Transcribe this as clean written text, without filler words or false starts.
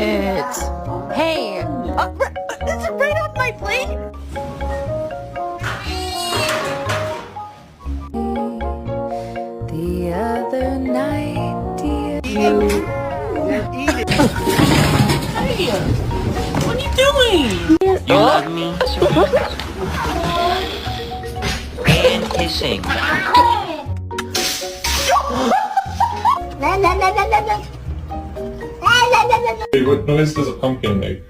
it. Hey! Is it right on my plate? The other night, dear. Eat it. Hey! What are you doing? You love me? And kissing. Hey, what noise does a pumpkin make?